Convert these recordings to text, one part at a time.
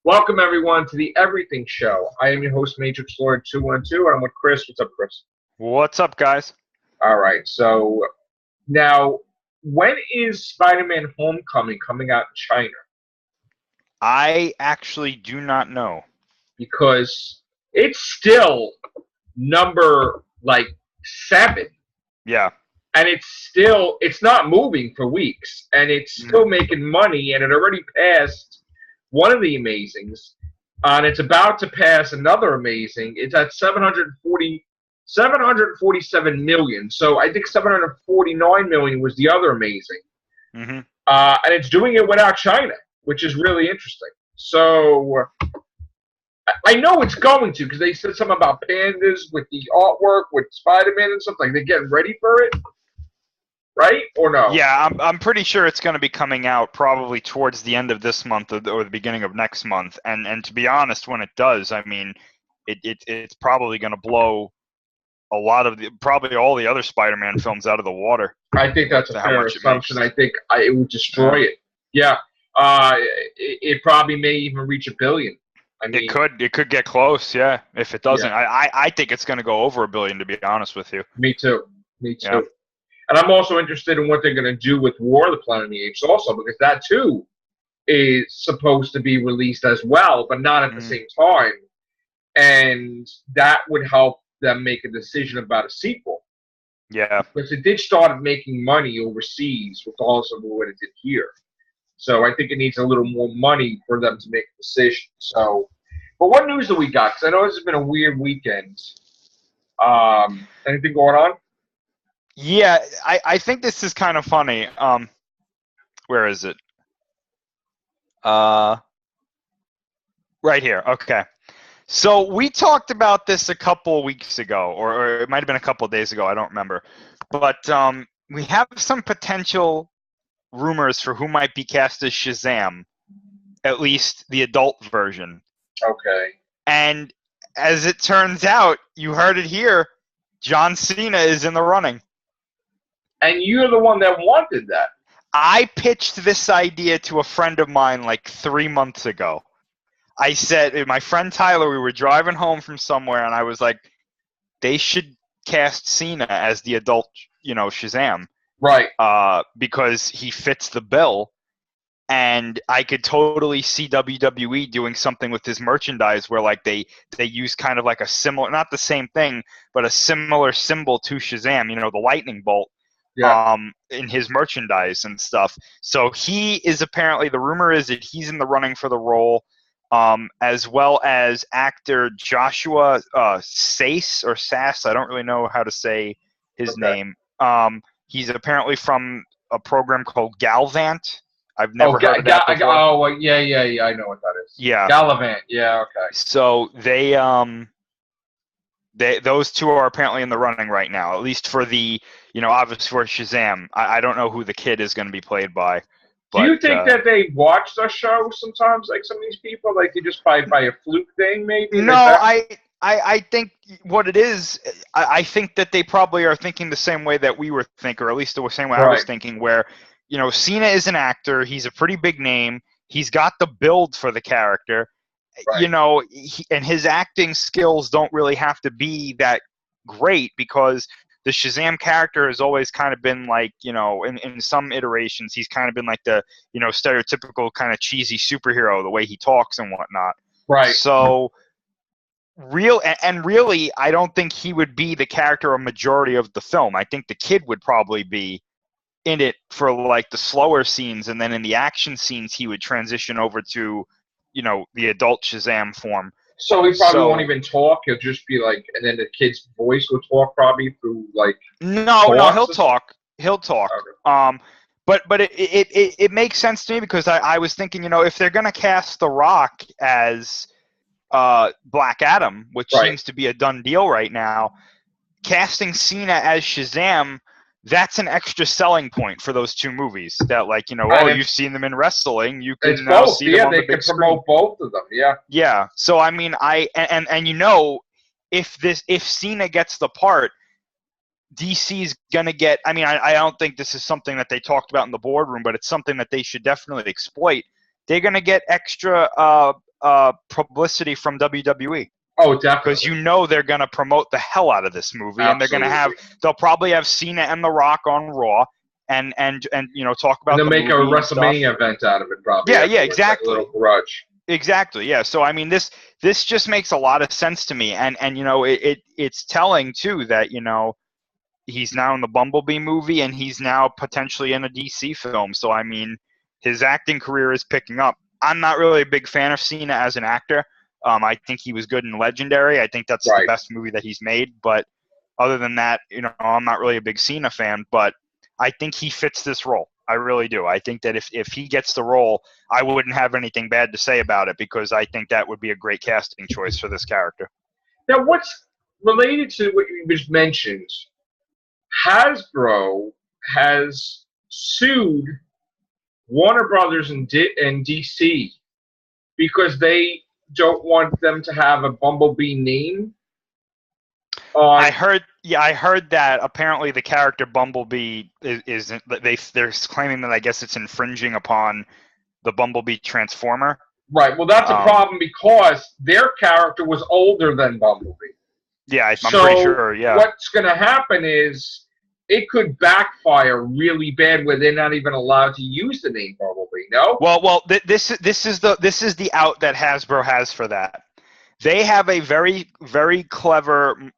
Welcome, everyone, to the Everything Show. I am your host, Matrixlord212, and I'm with Chris. What's up, Chris? What's up, guys? All right, so now, when is Spider-Man Homecoming coming out in China? I actually do not know. Because it's still number, 7. Yeah. And it's not moving for weeks, and it's still making money, and it already passed one of the Amazings, and it's about to pass another Amazing. It's at 747 million. So I think 749 million was the other Amazing. Mm-hmm. And it's doing it without China, which is really interesting. So I know it's going to, because they said something about pandas with the artwork with Spider-Man and stuff. Like, they're getting ready for it. Right? Or no? Yeah, I'm pretty sure it's going to be coming out probably towards the end of this month or the beginning of next month. And to be honest, when it does, I mean, it's probably going to blow a lot of probably all the other Spider-Man films out of the water. I think that's a fair assumption. I think it would destroy it. Yeah. It probably may even reach $1 billion. I mean, it could get close, yeah. If it doesn't, yeah. I think it's going to go over $1 billion, to be honest with you. Me too. Yeah. And I'm also interested in what they're going to do with War of the Planet of the Apes also, because that too is supposed to be released as well, but not at the same time. And that would help them make a decision about a sequel. Yeah. Because it did start making money overseas, regardless of what it did here. So I think it needs a little more money for them to make a decision. So, but what news do we got? Because I know this has been a weird weekend. Anything going on? Yeah, I think this is kind of funny. Where is it? Right here. Okay. So we talked about this a couple of weeks ago, or it might have been a couple of days ago. I don't remember. But we have some potential rumors for who might be cast as Shazam, at least the adult version. Okay. And as it turns out, you heard it here, John Cena is in the running. And you're the one that wanted that. I pitched this idea to a friend of mine like 3 months ago. I said, my friend Tyler, we were driving home from somewhere, and I was like, they should cast Cena as the adult, Shazam. Right. Because he fits the bill. And I could totally see WWE doing something with his merchandise where like they use kind of like a similar, not the same thing, but a similar symbol to Shazam, the lightning bolt. Yeah. In his merchandise and stuff. So he is apparently, the rumor is that he's in the running for the role, as well as actor Joshua Sace or Sass. I don't really know how to say his name. He's apparently from a program called Galvant. I've never heard of that before. Yeah, I know what that is. Yeah. Galavant, yeah, okay. So those two are apparently in the running right now, at least for the, obviously for Shazam. I don't know who the kid is going to be played by. But, do you think that they watch the show sometimes, like some of these people, like they just by a fluke thing, maybe? No, I think what it is, I think that they probably are thinking the same way that we were thinking, or at least the same way I was thinking, where, Cena is an actor. He's a pretty big name. He's got the build for the character. Right. And his acting skills don't really have to be that great because the Shazam character has always kind of been like, in some iterations, he's kind of been like the, stereotypical kind of cheesy superhero, the way he talks and whatnot. Right. So really, I don't think he would be the character a majority of the film. I think the kid would probably be in it for like the slower scenes, and then in the action scenes, he would transition over to, the adult Shazam form. So he probably won't even talk. He'll just be like, and then the kid's voice will talk probably through like. No, he'll talk. He'll talk. Okay. But it makes sense to me because I was thinking, if they're gonna cast The Rock as Black Adam, which seems to be a done deal right now, casting Cena as Shazam, that's an extra selling point for those two movies. That you've seen them in wrestling, you can now see them on the big screen. They can promote both of them. Yeah. Yeah. So I mean, if Cena gets the part, DC's gonna get. I mean, I don't think this is something that they talked about in the boardroom, but it's something that they should definitely exploit. They're gonna get extra publicity from WWE. Oh, definitely. Because you know they're going to promote the hell out of this movie, and they'll probably have Cena and The Rock on Raw, and talk about. And they'll the make a movie WrestleMania event out of it, probably. Yeah, exactly. Like a little grudge. Exactly, yeah. So I mean, this just makes a lot of sense to me, and it's telling too that he's now in the Bumblebee movie, and he's now potentially in a DC film. So I mean, his acting career is picking up. I'm not really a big fan of Cena as an actor. I think he was good in Legendary. I think that's the best movie that he's made. But other than that, I'm not really a big Cena fan. But I think he fits this role. I really do. I think that if he gets the role, I wouldn't have anything bad to say about it, because I think that would be a great casting choice for this character. Now, what's related to what you just mentioned, Hasbro has sued Warner Brothers and DC because they don't want them to have a Bumblebee name. I heard that apparently the character Bumblebee they're claiming that I guess it's infringing upon the Bumblebee Transformer. Right. Well, that's a problem because their character was older than Bumblebee. Yeah, I'm pretty sure. Yeah. What's going to happen is it could backfire really bad where they're not even allowed to use the name Bumblebee. No. Well, this is the out that Hasbro has for that. They have a very, very clever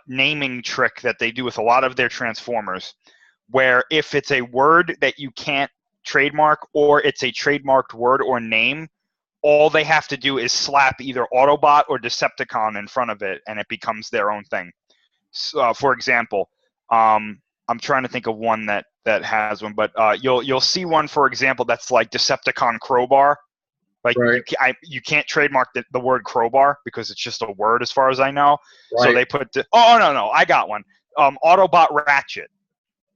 naming trick that they do with a lot of their Transformers, where if it's a word that you can't trademark or it's a trademarked word or name, all they have to do is slap either Autobot or Decepticon in front of it, and it becomes their own thing. So, for example, I'm trying to think of one that has one, but you'll see one, for example, that's like Decepticon Crowbar. Like you can't trademark the word crowbar because it's just a word as far as I know. Right. So they put no, I got one. Autobot Ratchet.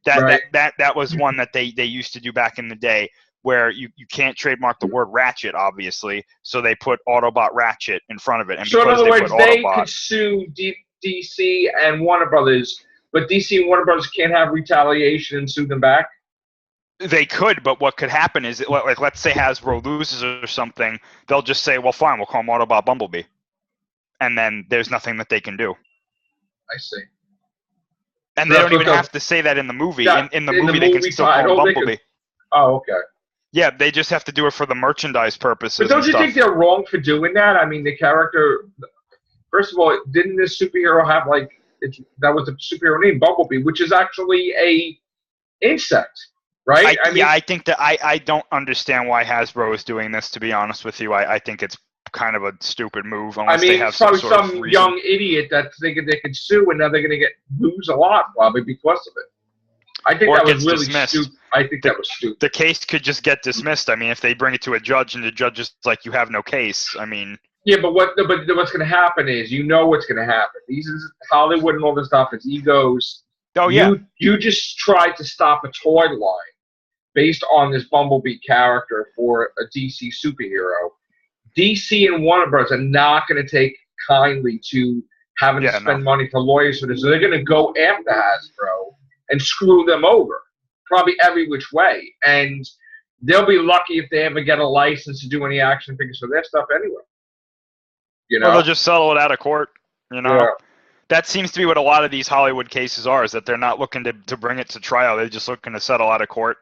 That was one that they used to do back in the day, where you can't trademark the word Ratchet, obviously. So they put Autobot Ratchet in front of it. And so in other words, they could sue DC and Warner Brothers, but DC and Warner Brothers can't have retaliation and sue them back? They could, but what could happen is, like, let's say Hasbro loses or something, they'll just say, well, fine, we'll call him Autobot Bumblebee. And then there's nothing that they can do. I see. And so they don't even have to say that in the movie. Yeah, in the movie, they can still call him Bumblebee. Oh, okay. Yeah, they just have to do it for the merchandise purposes. But don't you think they're wrong for doing that? I mean, the character, first of all, didn't this superhero have, that was the superhero name, Bumblebee, which is actually a insect. Right? I think that I don't understand why Hasbro is doing this, to be honest with you. I think it's kind of a stupid move. They have probably some young idiot that's thinking they can sue, and now they're going to lose a lot probably because of it. I think that was really stupid. I think that was stupid. The case could just get dismissed. I mean, if they bring it to a judge and the judge is like, you have no case, I mean... Yeah, but what's going to happen is, what's going to happen. These is Hollywood and all this stuff. It's egos. Oh, yeah. You just tried to stop a toy line based on this Bumblebee character for a DC superhero. DC and Warner Bros. Are not going to take kindly to having to spend money for lawyers for this. So they're going to go after Hasbro and screw them over, probably every which way. And they'll be lucky if they ever get a license to do any action figures for their stuff anyway. Or they'll just settle it out of court, Yeah. That seems to be what a lot of these Hollywood cases are, is that they're not looking to bring it to trial. They're just looking to settle out of court.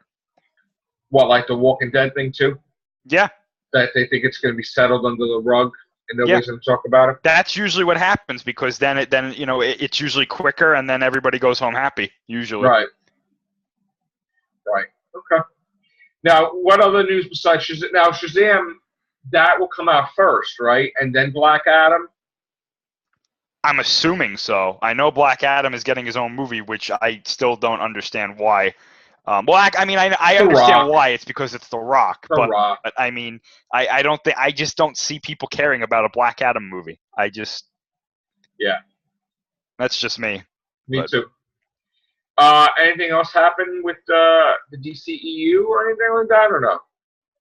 What, like the Walking Dead thing too? Yeah. That they think it's going to be settled under the rug and nobody's going to talk about it? That's usually what happens, because then it's usually quicker and then everybody goes home happy, usually. Right. Okay. Now, what other news besides Shazam? Now, Shazam, that will come out first, right? And then Black Adam? I'm assuming so. I know Black Adam is getting his own movie, which I still don't understand why. I understand why. It's because it's The Rock. But I mean, I just don't see people caring about a Black Adam movie. Yeah. That's just me. Me too. Anything else happen with the DCEU or anything like that, or no?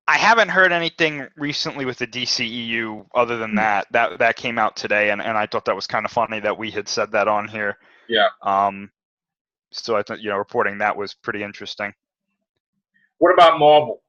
I haven't heard anything recently with the DCEU other than that. That came out today, and I thought that was kind of funny that we had said that on here. Yeah. So I thought, reporting that was pretty interesting. What about Marvel?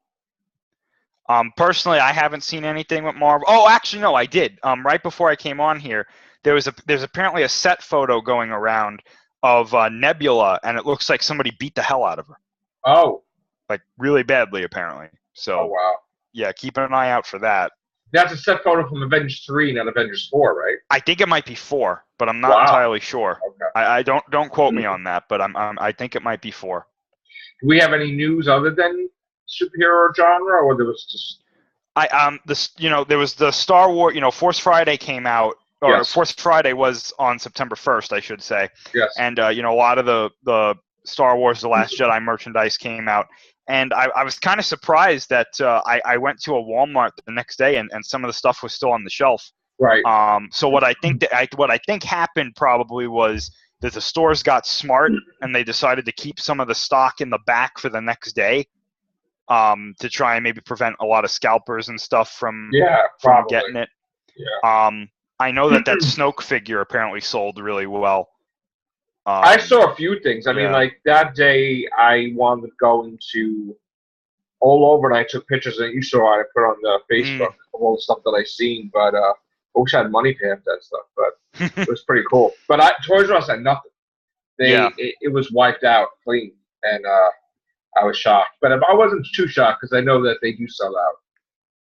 Personally, I haven't seen anything with Marvel. Oh, actually, no, I did. Right before I came on here, there's apparently a set photo going around of Nebula, and it looks like somebody beat the hell out of her. Oh. Like, really badly, apparently. So, oh, wow. Yeah, keep an eye out for that. That's a set photo from Avengers 3, not Avengers 4, right? I think it might be 4, but I'm not entirely sure. Okay. I don't quote me on that, but I think it might be 4. Do we have any news other than superhero genre, or there was just there was the Star Wars, Force Friday came out, or Yes. Force Friday was on September 1st, I should say. Yes. And a lot of the Star Wars The Last Jedi merchandise came out. And I was kind of surprised that I went to a Walmart the next day and some of the stuff was still on the shelf. Right. So what I think happened probably was that the stores got smart and they decided to keep some of the stock in the back for the next day, to try and maybe prevent a lot of scalpers and stuff from getting it. Yeah. I know that Snoke figure apparently sold really well. I saw a few things. I mean, like that day, I wound up going to all over, and I took pictures, and you saw it. I put on the Facebook of all the stuff that I seen. But I wish I had money to have that stuff. But it was pretty cool. But Toys R Us had nothing. It was wiped out clean, and I was shocked. But I wasn't too shocked because I know that they do sell out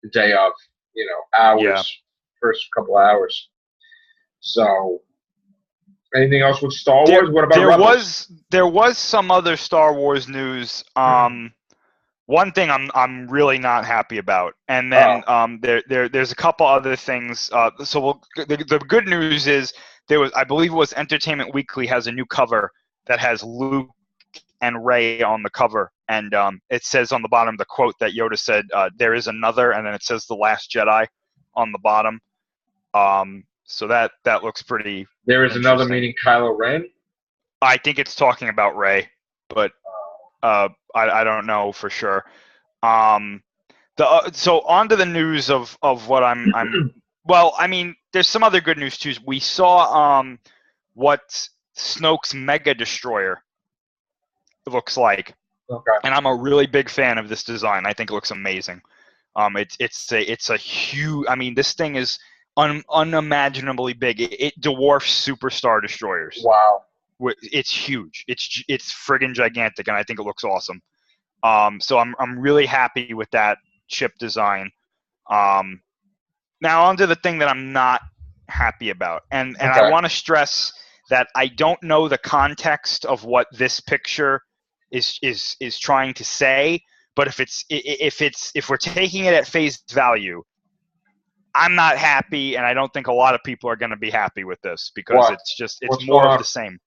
the day of. Hours, first couple hours. So. Anything else with Star Wars? What about Rebels? There was some other Star Wars news. One thing I'm really not happy about, and then there's a couple other things. The good news is I believe it was Entertainment Weekly has a new cover that has Luke and Rey on the cover, and it says on the bottom the quote that Yoda said, "There is another," and then it says "The Last Jedi" on the bottom. So that looks pretty. There is another, meaning Kylo Ren? I think it's talking about Rey, but I don't know for sure. So on to the news of what I'm well, I mean, there's some other good news too. We saw what Snoke's Mega Destroyer looks like. Okay. And I'm a really big fan of this design. I think it looks amazing. It's a huge. I mean, this thing is unimaginably big. It dwarfs Super Star Destroyers. Wow. It's huge. It's friggin' gigantic, and I think it looks awesome. So I'm really happy with that ship design. Now on to the thing that I'm not happy about, and I want to stress that I don't know the context of what this picture is trying to say. But if we're taking it at face value, I'm not happy, and I don't think a lot of people are going to be happy with this because it's more of the same.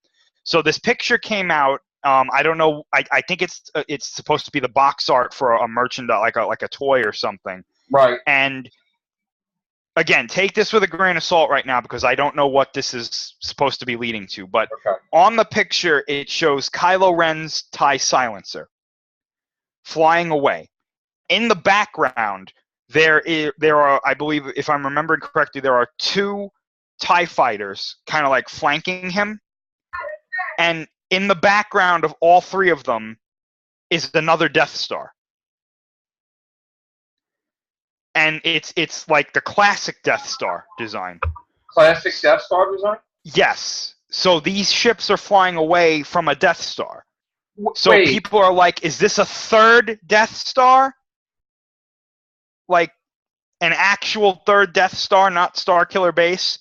So this picture came out. I don't know. I think it's supposed to be the box art for a merchandise, like a toy or something. Right. And again, take this with a grain of salt right now because I don't know what this is supposed to be leading to. But on the picture, it shows Kylo Ren's TIE silencer flying away. In the background, there are, I believe, if I'm remembering correctly, there are 2 TIE fighters kind of like flanking him. And in the background of all 3 of them is another Death Star. And it's like the classic Death Star design. Classic Death Star design? Yes. So these ships are flying away from a Death Star. So Wait. People are like, is this a 3rd Death Star? Like an actual 3rd Death Star, not Starkiller Base?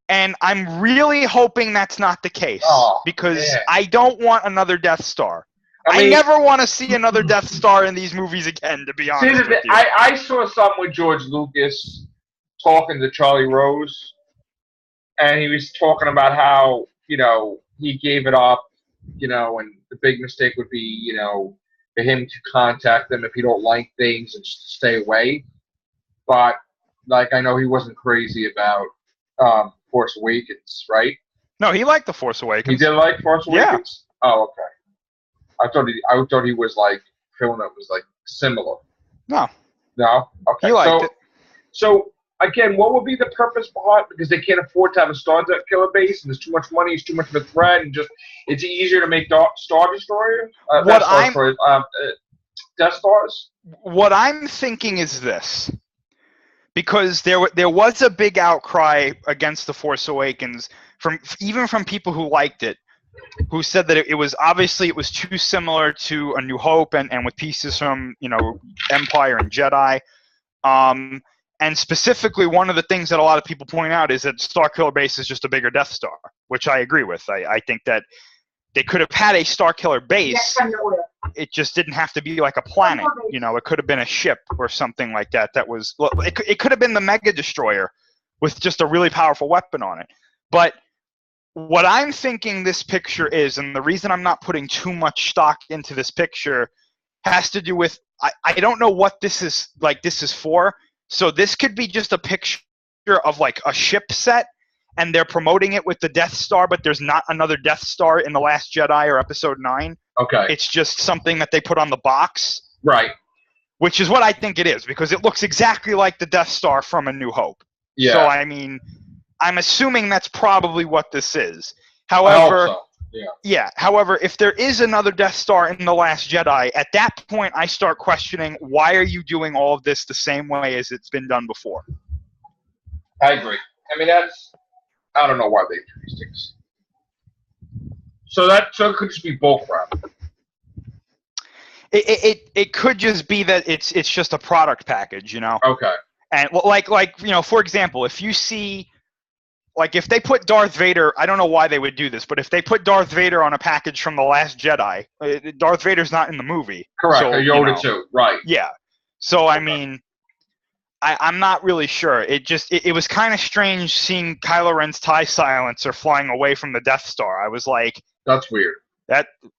And I'm really hoping that's not the case because I don't want another Death Star. I never want to see another Death Star in these movies again, to be honest with you. I saw something with George Lucas talking to Charlie Rose, and he was talking about how, he gave it up, and the big mistake would be, for him to contact them if he don't like things and just stay away. But, I know he wasn't crazy about Force Awakens, right? No, he liked The Force Awakens. He did like Force Awakens? Yeah. Oh, okay. I thought he was feeling it was similar. No. No? Okay. He liked it. So again, what would be the purpose behind it? Because they can't afford to have a Star Killer base, and there's too much money, it's too much of a threat, and just it's easier to make Star Destroyers. Death Stars? What I'm thinking is this. Because there was a big outcry against The Force Awakens even from people who liked it, who said that it was too similar to A New Hope and with pieces from Empire and Jedi. And specifically, one of the things that a lot of people point out is that Starkiller Base is just a bigger Death Star, which I agree with. I think that they could have had a Starkiller Base. It just didn't have to be like a planet. It could have been a ship or something like that. It could have been the Mega Destroyer with just a really powerful weapon on it. But what I'm thinking this picture is, and the reason I'm not putting too much stock into this picture, has to do with I don't know what this is for. So this could be just a picture of like a ship set, and they're promoting it with the Death Star, but there's not another Death Star in The Last Jedi or Episode 9. Okay. It's just something that they put on the box. Right. Which is what I think it is, because it looks exactly like the Death Star from A New Hope. Yeah. So, I mean, I'm assuming that's probably what this is. However, I hope so. Yeah. However, if there is another Death Star in The Last Jedi, at that point I start questioning, why are you doing all of this the same way as it's been done before? I agree. I mean, I don't know why they do these things. So it could just be bulk wrap. It could just be that it's just a product package, Okay. And like for example, if you see, like, if they put Darth Vader, I don't know why they would do this, but if they put Darth Vader on a package from The Last Jedi, Darth Vader's not in the movie. Correct. So, Yoda too. Right. Yeah. So I mean, I'm not really sure. It was kind of strange seeing Kylo Ren's TIE silencer flying away from the Death Star. I was like, that's weird.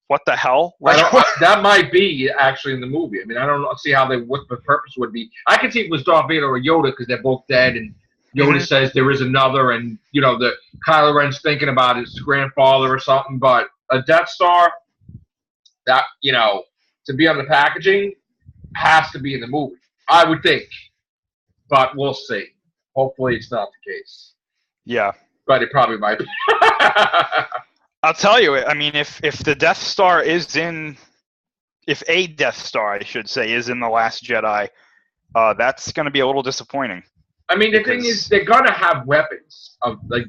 What the hell? That might be actually in the movie. I mean, I don't see what the purpose would be. I could see if it was Darth Vader or Yoda because they're both dead, and Yoda says there is another, and the Kylo Ren's thinking about his grandfather or something. But a Death Star, that to be on the packaging, has to be in the movie. I would think, but we'll see. Hopefully, it's not the case. Yeah, but it probably might be. I'll tell you. I mean, if the Death Star if a Death Star, I should say, is in The Last Jedi, that's going to be a little disappointing. I mean, the thing is, they're going to have weapons,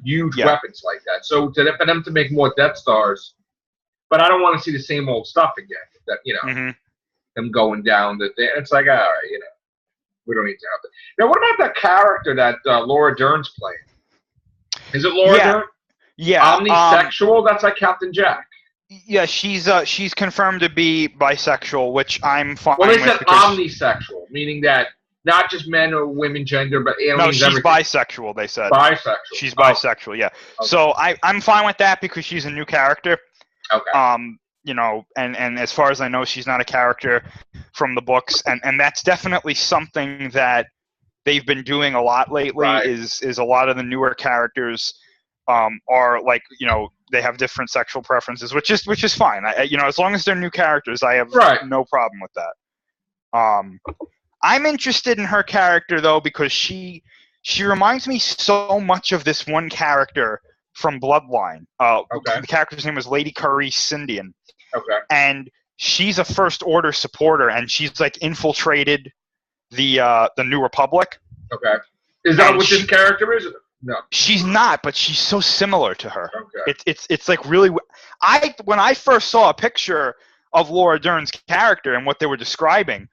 huge weapons like that. So for them to make more Death Stars, but I don't want to see the same old stuff again. Them going down it's like, all right, we don't need to have that. Now, what about that character that Laura Dern's playing? Is it Laura Dern? Yeah. Omnisexual? That's like Captain Jack. Yeah, she's confirmed to be bisexual, which I'm fine with. Well, they said omnisexual, meaning that not just men or women gender, but aliens. No, she's bisexual, they said. Bisexual. She's bisexual, yeah. Okay. So I'm fine with that because she's a new character. Okay. And as far as I know, she's not a character from the books, and that's definitely something that they've been doing a lot lately. Right. Is a lot of the newer characters are like, they have different sexual preferences, which is fine. As long as they're new characters, I have no problem with that. I'm interested in her character though because she reminds me so much of this one character from Bloodline. The character's name was Lady Carice Sindian. Okay. And she's a First Order supporter, and she's like infiltrated the New Republic. Okay. Is that what this character is? No. She's not, but she's so similar to her. Okay. It's like really. When I first saw a picture of Laura Dern's character and what they were describing,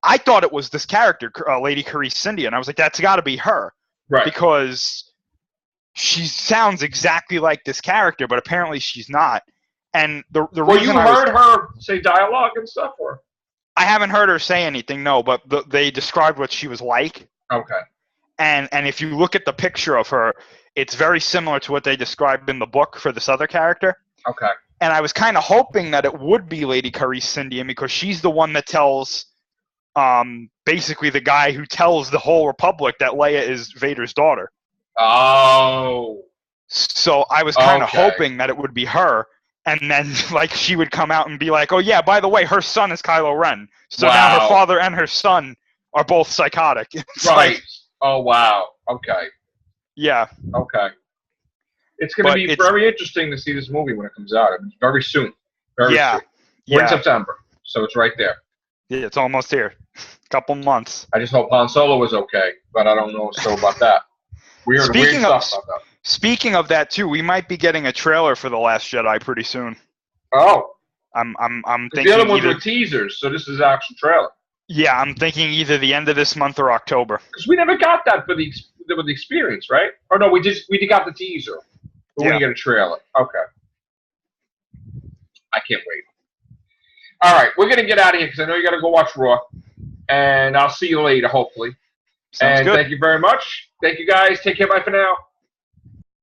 I thought it was this character, Lady Carice Sindian. I was like, that's got to be her, right? Because she sounds exactly like this character, but apparently she's not. And the reason you heard her say dialogue and stuff, or I haven't heard her say anything, no. But they described what she was like. Okay. And if you look at the picture of her, it's very similar to what they described in the book for this other character. Okay. And I was kind of hoping that it would be Lady Carice Sindian because she's the one that tells, basically the guy who tells the whole Republic that Leia is Vader's daughter. Oh. So I was kind of hoping that it would be her, and then like she would come out and be like, "Oh yeah, by the way, her son is Kylo Ren." So now her father and her son are both psychotic. It's right. Oh, wow. Okay. Yeah. Okay. It's going to be very interesting to see this movie when it comes out. I mean, very soon. Very soon. We're in September, so it's right there. Yeah, it's almost here. Couple months. I just hope Han Solo was okay, but I don't know so about that. Weird stuff about that. Speaking of that too, we might be getting a trailer for The Last Jedi pretty soon. Oh. I'm thinking the other ones were teasers, so this is an actual trailer. Yeah, I'm thinking either the end of this month or October. Because we never got that for the experience, right? Or no, we got the teaser. But we didn't get a trailer. Okay. I can't wait. All right, we're gonna get out of here because I know you got to go watch Raw, and I'll see you later, hopefully. Sounds good. Thank you very much. Thank you guys. Take care. Bye for now.